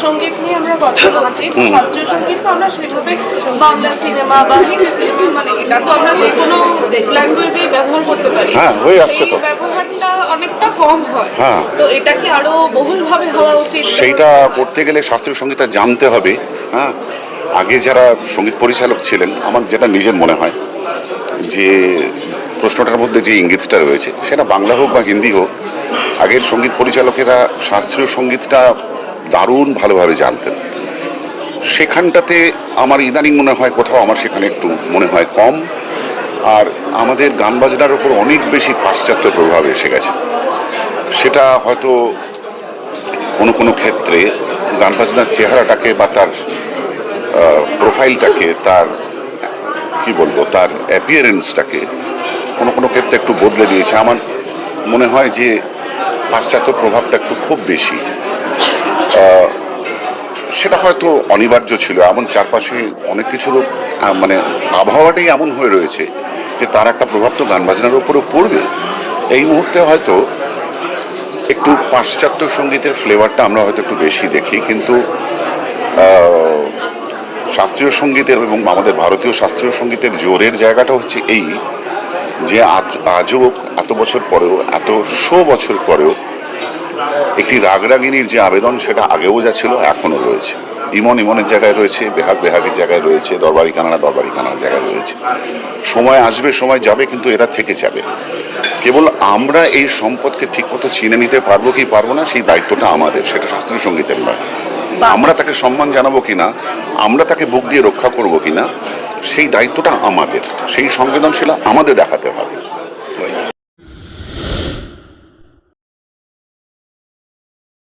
সঙ্গীত নিয়ে আমরা কথা বলছি। শাস্ত্রীয় সঙ্গীত তো আমরা সেভাবে বাংলা সিনেমা বা হিন্দি সিনেমা মানে এটা তো আমরা যে কোনো ল্যাঙ্গুয়েজেই ব্যবহার করতে পারি। হ্যাঁ, হয়ে আসছে তো। ব্যবহারটা অনেকটা কম হয়। হ্যাঁ, তো এটা কি আরো বহুলভাবে হওয়া উচিত? সেইটা করতে গেলে শাস্ত্রীয় সঙ্গীতটা জানতে হবে। হ্যাঁ, আগে যারা সঙ্গীত পরিচালক ছিলেন, আমার যেটা নিজের মনে হয় যে প্রশ্নটার মধ্যে যে ইঙ্গিতটা রয়েছে সেটা বাংলা হোক বা হিন্দি হোক, আগের সঙ্গীত পরিচালকেরা শাস্ত্রীয় সঙ্গীতটা দারুণ ভালোভাবে জানতেন। সেখানটাতে আমার ইদানিং মনে হয় কোথাও আমার সেখানে একটু মনে হয় কম। আর আমাদের গান বাজনার উপর অনেক বেশি পাশ্চাত্য প্রভাব এসে গেছে। সেটা হয়তো কোনো কোনো ক্ষেত্রে গান বাজনার চেহারাটাকে বা তার প্রোফাইলটাকে, তার কি বলবো, তার অ্যাপিয়ারেন্সটাকে কোনো কোনো ক্ষেত্রে একটু বদলে দিয়েছে। আমার মনে হয় যে পাশ্চাত্য প্রভাবটা একটু খুব বেশি। সেটা হয়তো অনিবার্য ছিল। এমন চারপাশে অনেক কিছুর মানে আবহাওয়াটাই এমন হয়ে রয়েছে যে তার একটা প্রভাব তো গান বাজনার উপরেও পড়বে। এই মুহূর্তে হয়তো একটু পাশ্চাত্য সঙ্গীতের ফ্লেভারটা আমরা হয়তো একটু বেশি দেখি, কিন্তু শাস্ত্রীয় সঙ্গীতের এবং আমাদের ভারতীয় শাস্ত্রীয় সঙ্গীতের জোরের জায়গাটা হচ্ছে এই যে আজও এত বছর পরেও, এত বছর পরেও একটি রাগরাগিনীর যে আবেদন সেটা আগেও যা ছিল এখনও রয়েছে। ইমন ইমনের জায়গায় রয়েছে, বেহাগ বেহাগের জায়গায় রয়েছে, দরবারি কানার জায়গায় রয়েছে। সময় আসবে, সময় যাবে, কিন্তু এরা থেকে যাবে। কেবল আমরা এই সম্পদকে ঠিকমতো চিনে নিতে পারবো কি পারবো না সেই দায়িত্বটা আমাদের, সেটা শাস্ত্রীয় সঙ্গীতের নয়। আমরা তাকে সম্মান জানাবো কিনা, আমরা তাকে বুক দিয়ে রক্ষা করবো কিনা, সেই দায়িত্বটা আমাদের, সেই সংবেদনশীল আমাদের দেখাতে হবে।